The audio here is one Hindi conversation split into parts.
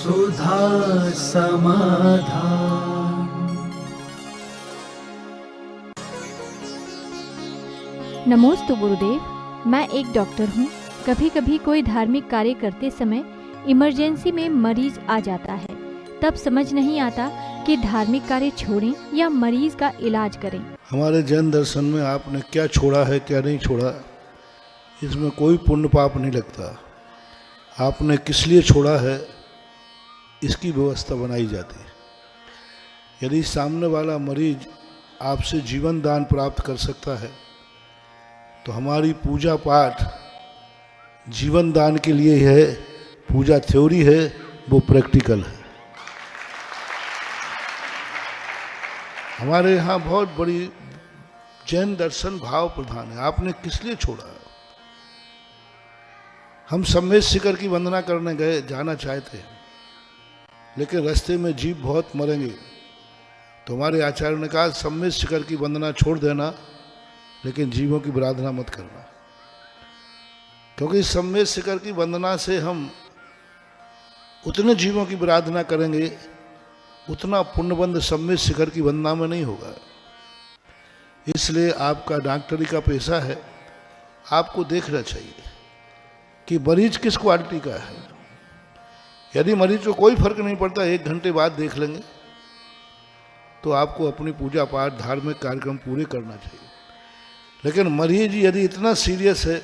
सुधा समाधान। नमोस्तु गुरुदेव, मैं एक डॉक्टर हूँ। कभी कभी कोई धार्मिक कार्य करते समय इमरजेंसी में मरीज आ जाता है, तब समझ नहीं आता कि धार्मिक कार्य छोड़ें या मरीज का इलाज करें। हमारे जैन दर्शन में आपने क्या छोड़ा है क्या नहीं छोड़ा, इसमें कोई पुण्य पाप नहीं लगता। आपने किस लिए छोड़ा है इसकी व्यवस्था बनाई जाती है। यदि सामने वाला मरीज आपसे जीवन दान प्राप्त कर सकता है तो हमारी पूजा पाठ जीवन दान के लिए है। पूजा थ्योरी है, वो प्रैक्टिकल है। हमारे यहाँ बहुत बड़ी जैन दर्शन भाव प्रधान है। आपने किस लिए छोड़ा? हम सम्मेद शिखर की वंदना करने गए, जाना चाहते हैं, लेकिन रास्ते में जीव बहुत मरेंगे, तो हमारे आचार्य ने कहा सम्मेद शिखर की वंदना छोड़ देना, लेकिन जीवों की आराधना मत करना, क्योंकि सम्मेद शिखर की वंदना से हम उतने जीवों की आराधना करेंगे, उतना पुण्यबंध सम्मेद शिखर की वंदना में नहीं होगा। इसलिए आपका डॉक्टरी का पेशा है, आपको देखना चाहिए कि मरीज किस क्वालिटी का है। यदि मरीज को कोई फर्क नहीं पड़ता, 1 घंटे बाद देख लेंगे, तो आपको अपनी पूजा पाठ धार्मिक कार्यक्रम पूरे करना चाहिए। लेकिन मरीज यदि इतना सीरियस है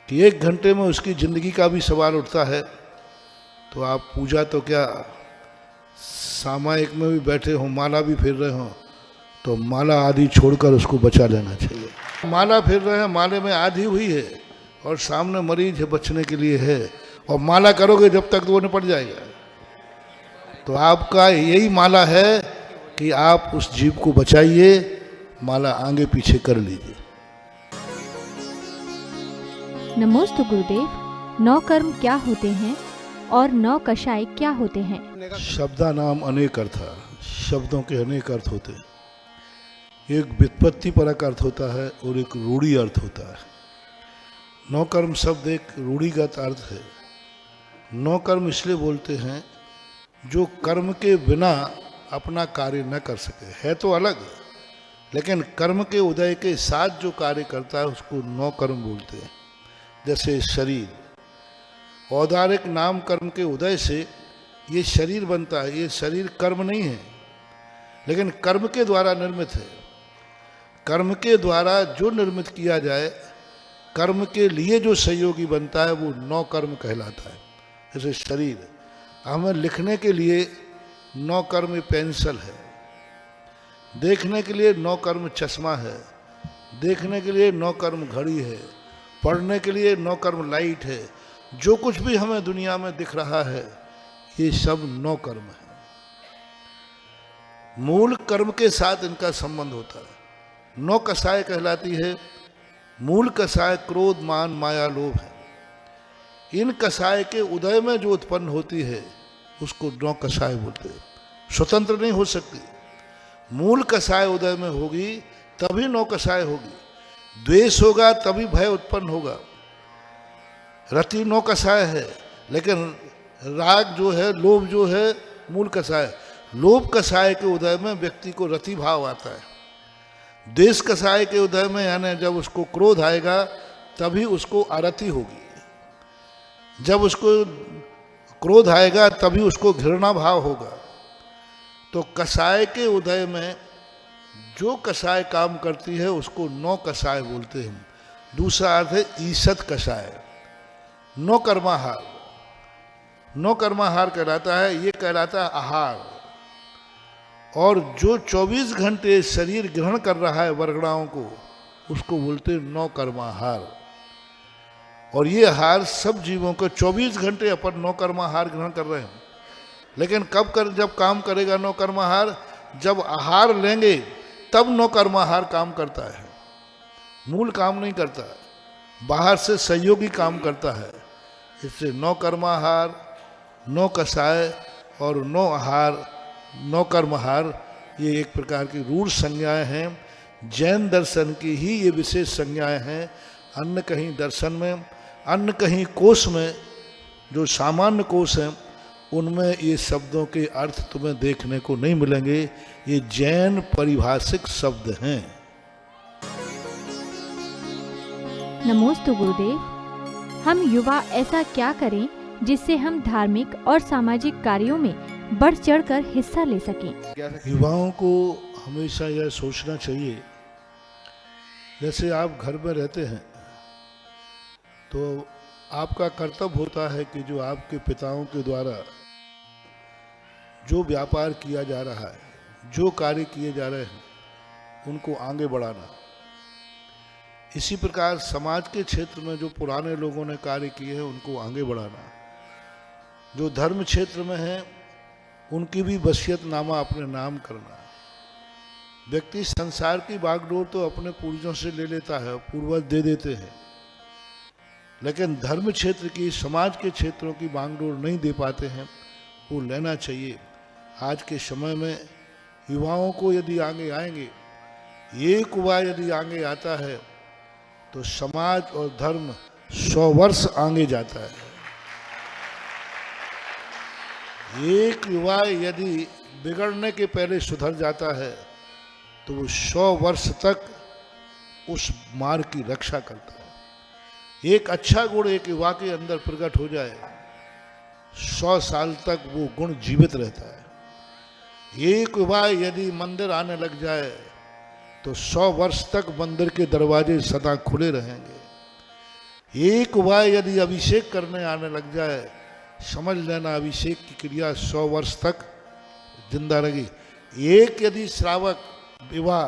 कि 1 घंटे में उसकी ज़िंदगी का भी सवाल उठता है, तो आप पूजा तो क्या सामायिक में भी बैठे हों, माला भी फेर रहे हों, तो माला आदि छोड़कर उसको बचा लेना चाहिए। माला फेर रहे हैं, माले में आधी हुई है और सामने मरीज है, बचने के लिए है, और माला करोगे जब तक तो वो निपट जाएगा। तो आपका यही माला है कि आप उस जीव को बचाइए, माला आगे पीछे कर लीजिए। नमोस्तु गुरुदेव, 9 कर्म क्या होते हैं और 9 कषाय क्या होते हैं? शब्दा नाम अनेक अर्थ, शब्दों के अनेक अर्थ होते हैं। एक व्युत्पत्ति परक अर्थ होता है और एक रूढ़ी अर्थ होता है। 9 कर्म शब्द एक रूढ़िगत अर्थ है। 9 कर्म इसलिए बोलते हैं जो कर्म के बिना अपना कार्य न कर सके। है तो अलग, लेकिन कर्म के उदय के साथ जो कार्य करता है उसको 9 कर्म बोलते हैं। जैसे शरीर, औदारिक नाम कर्म के उदय से ये शरीर बनता है। ये शरीर कर्म नहीं है, लेकिन कर्म के द्वारा निर्मित है। कर्म के द्वारा जो निर्मित किया जाए, कर्म के लिए जो सहयोगी बनता है, वो 9 कर्म कहलाता है। जैसे शरीर, हमें लिखने के लिए 9 कर्म पेंसिल है, देखने के लिए 9 कर्म चश्मा है, देखने के लिए 9 कर्म घड़ी है, पढ़ने के लिए 9 कर्म लाइट है। जो कुछ भी हमें दुनिया में दिख रहा है, ये सब 9 कर्म है। मूल कर्म के साथ इनका संबंध होता है। 9 कषाय कहलाती है। मूल कषाय क्रोध, मान, माया, लोभ है। इन कषाय के उदय में जो उत्पन्न होती है उसको 9 कषाय बोलते हैं। स्वतंत्र नहीं हो सकती। मूल कषाय उदय में होगी तभी 9 कषाय होगी। द्वेष होगा तभी भय उत्पन्न होगा। रति 9 कषाय है, लेकिन राग जो है, लोभ जो है, मूल कषाय। लोभ कषाय के उदय में व्यक्ति को रति भाव आता है। द्वेष कषाय के उदय में, यानी जब उसको क्रोध आएगा तभी उसको अरति होगी। जब उसको क्रोध आएगा तभी उसको घृणा भाव होगा। तो कषाय के उदय में जो कषाय काम करती है उसको 9 कषाय बोलते हैं। दूसरा अर्थ है ईसत कषाय। 9 कर्माहार, 9 कर्माहार कहलाता है। ये कहलाता है आहार। और जो 24 घंटे शरीर ग्रहण कर रहा है वर्गणाओं को, उसको बोलते हैं 9 कर्माहार। और ये आहार सब जीवों को 24 घंटे अपन 9 कर्माहार ग्रहण कर रहे हैं। लेकिन जब काम करेगा 9 कर्माहार, जब आहार लेंगे तब 9 कर्माहार काम करता है। मूल काम नहीं करता, बाहर से सहयोगी काम करता है। इससे 9 कर्माहार, 9 कषाय और 9 आहार, 9 कर्माहार, ये एक प्रकार की रूढ़ संज्ञाएं हैं। जैन दर्शन की ही ये विशेष संज्ञाएं हैं। अन्य कहीं दर्शन में, अन्य कहीं कोश में, जो सामान्य कोश हैं उनमें ये शब्दों के अर्थ तुम्हें देखने को नहीं मिलेंगे। ये जैन पारिभाषिक शब्द हैं। नमोस्तु गुरुदेव। हम युवा ऐसा क्या करें जिससे हम धार्मिक और सामाजिक कार्यों में बढ़ चढ़कर हिस्सा ले सकें? युवाओं को हमेशा यह सोचना चाहिए, जैसे आप घर में रहते हैं तो आपका कर्तव्य होता है कि जो आपके पिताओं के द्वारा जो व्यापार किया जा रहा है, जो कार्य किए जा रहे हैं, उनको आगे बढ़ाना। इसी प्रकार समाज के क्षेत्र में जो पुराने लोगों ने कार्य किए हैं उनको आगे बढ़ाना। जो धर्म क्षेत्र में है उनकी भी वसीयतनामा अपने नाम करना। व्यक्ति संसार की बागडोर तो अपने पूर्वजों से ले लेता है, पूर्वज दे देते हैं, लेकिन धर्म क्षेत्र की, समाज के क्षेत्रों की बागडोर नहीं दे पाते हैं, वो लेना चाहिए। आज के समय में युवाओं को यदि आगे आएंगे, एक युवा यदि आगे आता है तो समाज और धर्म 100 वर्ष आगे जाता है। एक युवा यदि बिगड़ने के पहले सुधर जाता है तो वो 100 वर्ष तक उस मार्ग की रक्षा करता है। एक अच्छा गुण एक युवा के अंदर प्रकट हो जाए, 100 साल तक वो गुण जीवित रहता है। एक युवा यदि मंदिर आने लग जाए तो 100 वर्ष तक मंदिर के दरवाजे सदा खुले रहेंगे। एक युवा यदि अभिषेक करने आने लग जाए, समझ लेना अभिषेक की क्रिया 100 वर्ष तक जिंदा रहेगी। एक यदि श्रावक विवाह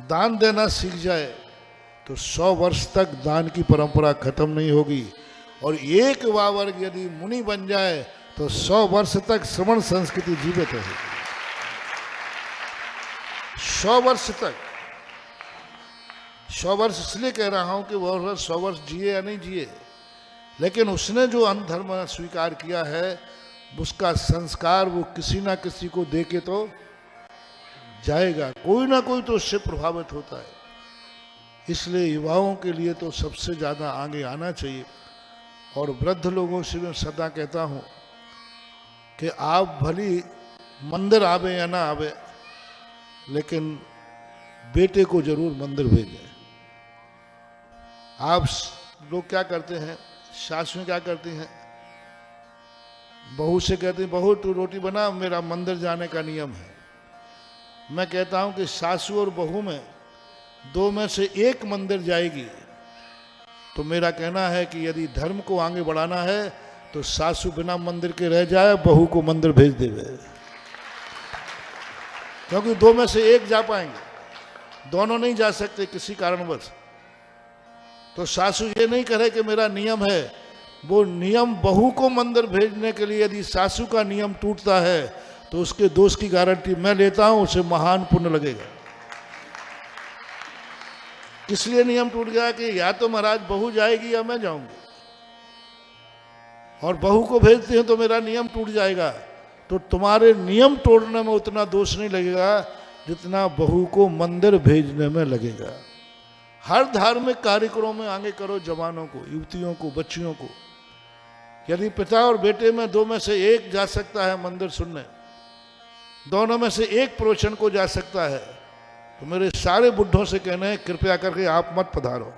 दान देना सीख जाए तो 100 वर्ष तक दान की परंपरा खत्म नहीं होगी। और एक युवा वर्ग यदि मुनि बन जाए तो 100 वर्ष तक श्रवण संस्कृति जीवित रहेगी। 100 वर्ष तक। 100 वर्ष इसलिए कह रहा हूं कि वह 100 वर्ष जिए या नहीं जिए, लेकिन उसने जो अंधधर्म स्वीकार किया है उसका संस्कार वो किसी ना किसी को दे के तो जाएगा, कोई ना कोई तो उससे प्रभावित होता है। इसलिए युवाओं के लिए तो सबसे ज़्यादा आगे आना चाहिए। और वृद्ध लोगों से मैं सदा कहता हूँ कि आप भली मंदिर आवे या ना आवे, लेकिन बेटे को जरूर मंदिर भेजें। आप लोग क्या करते हैं, सासुएं क्या करती हैं, बहू से कहती हैं बहू तू रोटी बना, मेरा मंदिर जाने का नियम है। मैं कहता हूं कि सासू और बहू में दो में से एक मंदिर जाएगी तो मेरा कहना है कि यदि धर्म को आगे बढ़ाना है तो सासू बिना मंदिर के रह जाए, बहू को मंदिर भेज देवे, क्योंकि दो में से एक जा पाएंगे, दोनों नहीं जा सकते किसी कारणवश। तो सासू ये नहीं करे कि मेरा नियम है, वो नियम बहू को मंदिर भेजने के लिए यदि सासू का नियम टूटता है तो उसके दोष की गारंटी मैं लेता हूं, उसे महान पुण्य लगेगा। इसलिए नियम टूट गया कि या तो महाराज बहू जाएगी या मैं जाऊंगी, और बहू को भेजते हैं तो मेरा नियम टूट जाएगा। तो तुम्हारे नियम तोड़ने में उतना दोष नहीं लगेगा जितना बहू को मंदिर भेजने में लगेगा। हर धार्मिक कार्यक्रमों में आगे करो जवानों को, युवतियों को, बच्चियों को। यदि पिता और बेटे में दो में से एक जा सकता है मंदिर सुनने, दोनों में से एक प्रवचन को जा सकता है, तो मेरे सारे बुढ़ों से कहना है कृपया करके आप मत पधारो,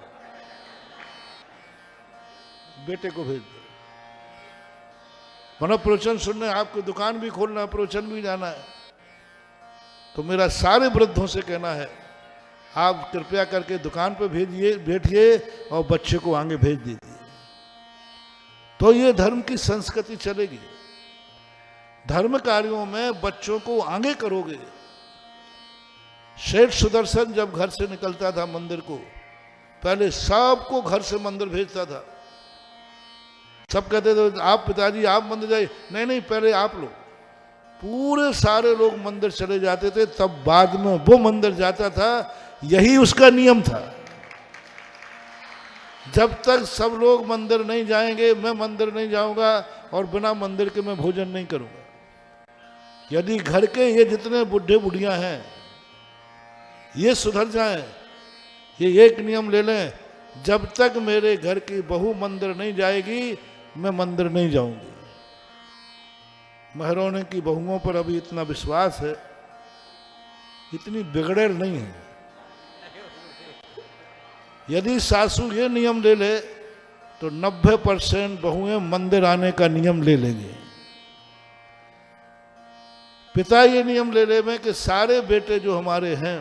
बेटे को भेज दो। वरना प्रवचन सुनने आपकी दुकान भी खोलना है, प्रवचन भी जाना है, तो मेरा सारे वृद्धों से कहना है आप कृपया करके दुकान पे भेजिए, बैठिए और बच्चे को आगे भेज दीजिए। तो ये धर्म की संस्कृति चलेगी। धर्म कार्यों में बच्चों को आगे करोगे। सेठ सुदर्शन जब घर से निकलता था मंदिर को, पहले सबको घर से मंदिर भेजता था। सब कहते थे आप पिताजी आप मंदिर जाइए, नहीं नहीं पहले आप लोग। पूरे सारे लोग मंदिर चले जाते थे, तब बाद में वो मंदिर जाता था। यही उसका नियम था। जब तक सब लोग मंदिर नहीं जाएंगे मैं मंदिर नहीं जाऊंगा, और बिना मंदिर के मैं भोजन नहीं करूंगा। यदि घर के ये जितने बुढ़े बुढ़ियां हैं ये सुधर जाएं, ये एक नियम ले लें, जब तक मेरे घर की बहू मंदिर नहीं जाएगी मैं मंदिर नहीं जाऊंगी। महरोने की बहुओं पर अभी इतना विश्वास है, इतनी बिगड़ेल नहीं है। यदि सासू ये नियम ले ले तो 90% बहुएं मंदिर आने का नियम ले लेंगे। पिता ये नियम ले ले कि सारे बेटे जो हमारे हैं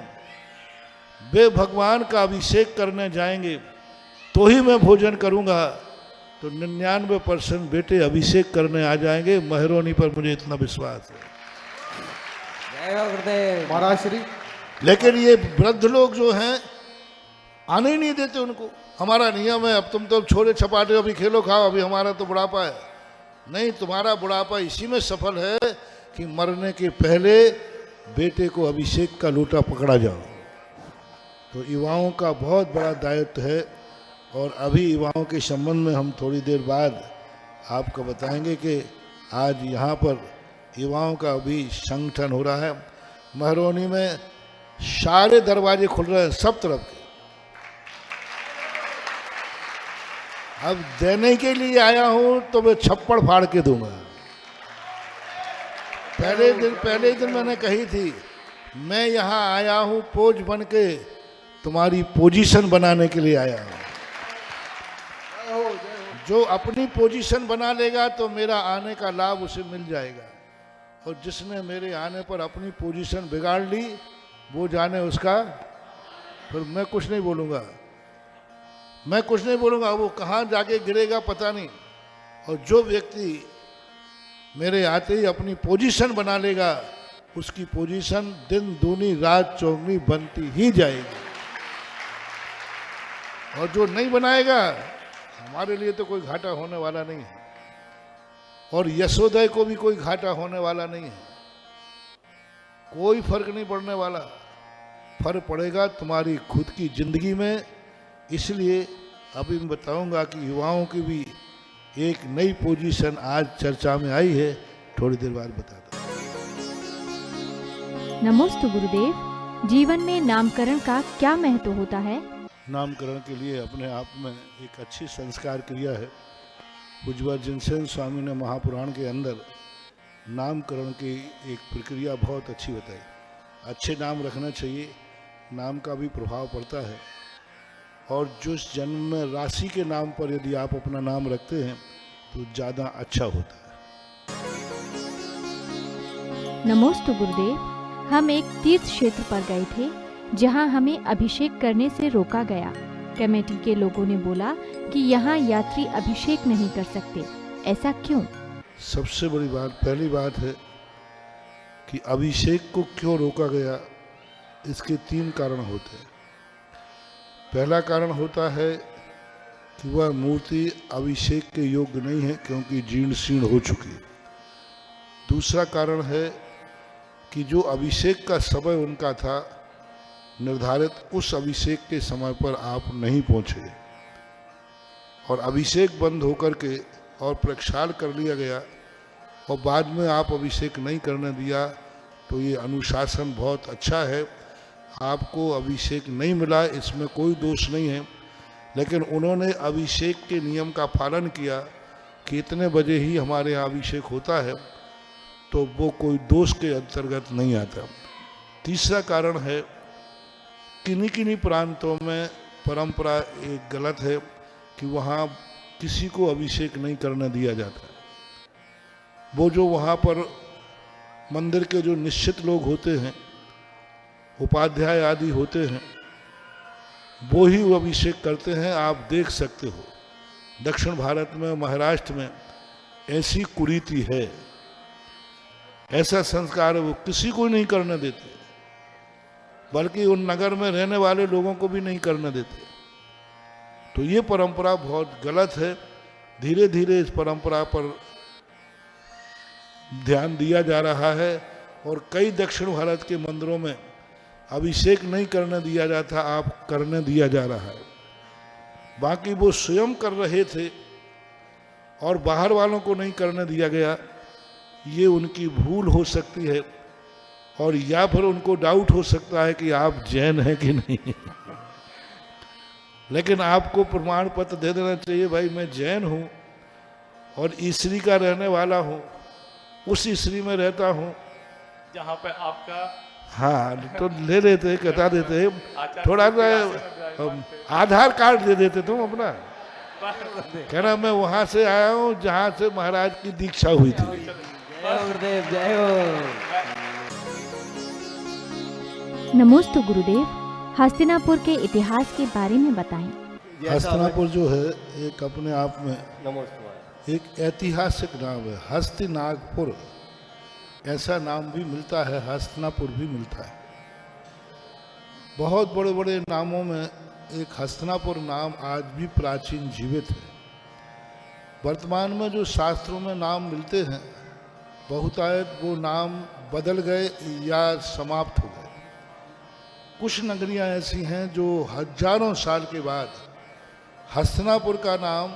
वे भगवान का अभिषेक करने जाएंगे तो ही मैं भोजन करूंगा, तो 99% बेटे अभिषेक करने आ जाएंगे। महरोनी पर मुझे इतना विश्वास है। जय हो गुरुदेव महाराज श्री। लेकिन ये वृद्ध लोग जो हैं आने ही नहीं देते उनको। हमारा नियम है, अब तुम तो छोड़े छपाटे, अभी खेलो खाओ, अभी हमारा तो बुढ़ापा है। नहीं, तुम्हारा बुढ़ापा इसी में सफल है कि मरने के पहले बेटे को अभिषेक का लोटा पकड़ा जाओ। तो युवाओं का बहुत बड़ा दायित्व है, और अभी युवाओं के संबंध में हम थोड़ी देर बाद आपको बताएंगे कि आज यहाँ पर युवाओं का भी संगठन हो रहा है। महरोनी में सारे दरवाजे खुल रहे हैं सब तरफ के। अब देने के लिए आया हूं तो मैं छप्पड़ फाड़ के दूंगा। पहले दिन मैंने कही थी, मैं यहाँ आया हूं पोज बन के, तुम्हारी पोजीशन बनाने के लिए आया हूं। जो अपनी पोजीशन बना लेगा तो मेरा आने का लाभ उसे मिल जाएगा, और जिसने मेरे आने पर अपनी पोजीशन बिगाड़ ली वो जाने उसका। फिर मैं कुछ नहीं बोलूँगा, वो कहाँ जाके गिरेगा पता नहीं। और जो व्यक्ति मेरे आते ही अपनी पोजीशन बना लेगा, उसकी पोजीशन दिन दूनी रात चौगनी बनती ही जाएगी। और जो नहीं बनाएगा, हमारे लिए तो कोई घाटा होने वाला नहीं है, और यशोदय को भी कोई घाटा होने वाला नहीं है। कोई फर्क नहीं पड़ने वाला। फर्क पड़ेगा तुम्हारी खुद की जिंदगी में। इसलिए अभी मैं बताऊंगा कि युवाओं की भी एक नई पोजीशन आज चर्चा में आई है, थोड़ी देर बाद बताता हूं। नमोस्तु गुरुदेव। जीवन में नामकरण का क्या महत्व होता है? नामकरण के लिए अपने आप में एक अच्छी संस्कार क्रिया है। पूज्य जिनसेन स्वामी ने महापुराण के अंदर नामकरण की एक प्रक्रिया बहुत अच्छी बताई। अच्छे नाम रखना चाहिए, नाम का भी प्रभाव पड़ता है। और जिस जन्म में राशि के नाम पर यदि आप अपना नाम रखते हैं तो ज़्यादा अच्छा होता है। नमोस्तु गुरुदेव। हम एक तीर्थ क्षेत्र पर गए थे जहां हमें अभिषेक करने से रोका गया। कमेटी के लोगों ने बोला कि यहाँ यात्री अभिषेक नहीं कर सकते। ऐसा क्यों? सबसे बड़ी बात, पहली बात है कि अभिषेक को क्यों रोका गया। इसके 3 कारण होते हैं। पहला कारण होता है कि वह मूर्ति अभिषेक के योग्य नहीं है क्योंकि जीर्ण शीर्ण हो चुकी है। दूसरा कारण है कि जो अभिषेक का समय उनका था निर्धारित, उस अभिषेक के समय पर आप नहीं पहुंचे, और अभिषेक बंद होकर के और प्रक्षाल कर लिया गया, और बाद में आप अभिषेक नहीं करने दिया। तो ये अनुशासन बहुत अच्छा है। आपको अभिषेक नहीं मिला, इसमें कोई दोष नहीं है, लेकिन उन्होंने अभिषेक के नियम का पालन किया कि इतने बजे ही हमारे यहाँ अभिषेक होता है, तो वो कोई दोष के अंतर्गत नहीं आता। तीसरा कारण है, किन्हीं प्रांतों में परंपरा एक गलत है कि वहाँ किसी को अभिषेक नहीं करने दिया जाता। वो जो वहाँ पर मंदिर के जो निश्चित लोग होते हैं, उपाध्याय आदि होते हैं, वो ही वो अभिषेक करते हैं। आप देख सकते हो दक्षिण भारत में, महाराष्ट्र में ऐसी कुरीति है, ऐसा संस्कार है, वो किसी को नहीं करने देते, बल्कि उन नगर में रहने वाले लोगों को भी नहीं करने देते। तो ये परंपरा बहुत गलत है। धीरे धीरे इस परंपरा पर ध्यान दिया जा रहा है, और कई दक्षिण भारत के मंदिरों में अभिषेक नहीं करने दिया जाता, आप करने दिया जा रहा है। बाकी वो स्वयं कर रहे थे और बाहर वालों को नहीं करने दिया गया, ये उनकी भूल हो सकती है, और या फिर उनको डाउट हो सकता है कि आप जैन हैं कि नहीं। लेकिन आपको प्रमाण पत्र दे देना चाहिए, भाई मैं जैन हूँ और ईसरी का रहने वाला हूँ। उस स्त्री में रहता हूँ जहाँ पे आपका हाँ तो ले लेते बता देते आचार्य थोड़ा जी सा के आश्रम में विराजमान आधार कार्ड दे देते तुम अपना थे। कहना मैं वहां से आया हूँ जहाँ से महाराज की दीक्षा हुई थी। जय हो गुरुदेव, जय हो। नमोस्तु गुरुदेव, हस्तिनापुर के इतिहास के बारे में बताएं। हस्तिनापुर जो है एक अपने आप में नमस्ते। एक ऐतिहासिक नाम है। हस्तिनागपुर ऐसा नाम भी मिलता है, हस्तिनापुर भी मिलता है। बहुत बड़े बड़े नामों में एक हस्तिनापुर नाम आज भी प्राचीन जीवित है। वर्तमान में जो शास्त्रों में नाम मिलते हैं बहुतायत वो नाम बदल गए या समाप्त हो गए। कुछ नगरियां ऐसी हैं जो हजारों साल के बाद हस्तिनापुर का नाम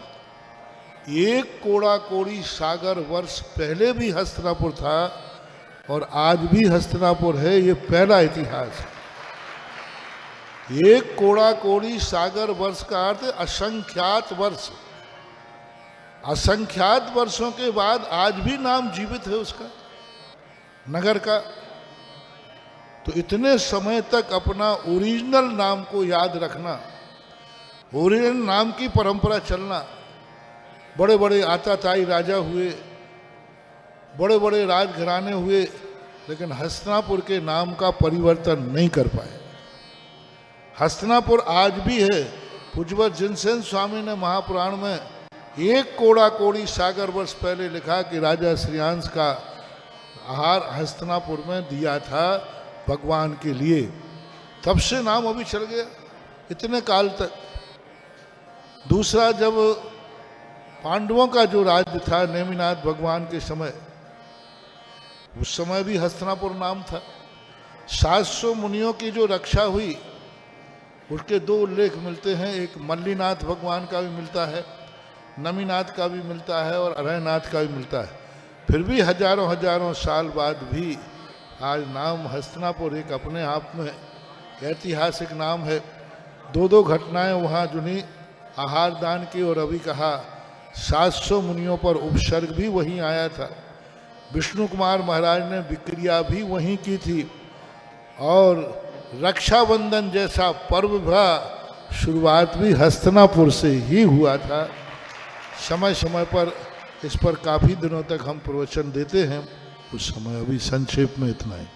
एक कोड़ा कोड़ी सागर वर्ष पहले भी हस्तिनापुर था और आज भी हस्तिनापुर है। ये पहला इतिहास है। एक कोड़ा कोड़ी सागर वर्ष का अर्थ असंख्यात वर्ष। असंख्यात वर्षों के बाद आज भी नाम जीवित है उसका, नगर का। तो इतने समय तक अपना ओरिजिनल नाम को याद रखना, ओरिजिनल नाम की परंपरा चलना। बड़े बड़े आताताई राजा हुए, बड़े बड़े राजघराने हुए, लेकिन हस्तिनापुर के नाम का परिवर्तन नहीं कर पाए। हस्तिनापुर आज भी है। पूज्यवत जिनसेन स्वामी ने महापुराण में एक कोड़ा कोड़ी सागर वर्ष पहले लिखा कि राजा श्रेयांश का आहार हस्तिनापुर में दिया था भगवान के लिए। तब से नाम अभी चल गया इतने काल तक। दूसरा, जब पांडवों का जो राज्य था नेमिनाथ भगवान के समय, उस समय भी हस्तिनापुर नाम था। 700 मुनियों की जो रक्षा हुई उसके दो उल्लेख मिलते हैं। एक मल्लीनाथ भगवान का भी मिलता है, नमीनाथ का भी मिलता है और अरयनाथ का भी मिलता है। फिर भी हजारों हजारों साल बाद भी आज नाम हस्तिनापुर एक अपने आप में ऐतिहासिक नाम है। दो दो घटनाएं वहाँ जुनी, आहार दान की और अभी कहा 700 मुनियों पर उपसर्ग भी वहीं आया था। विष्णु कुमार महाराज ने विक्रिया भी वहीं की थी और रक्षाबंधन जैसा पर्व का शुरुआत भी हस्तिनापुर से ही हुआ था। समय समय पर इस पर काफ़ी दिनों तक हम प्रवचन देते हैं। उस समय अभी संक्षेप में इतना ही।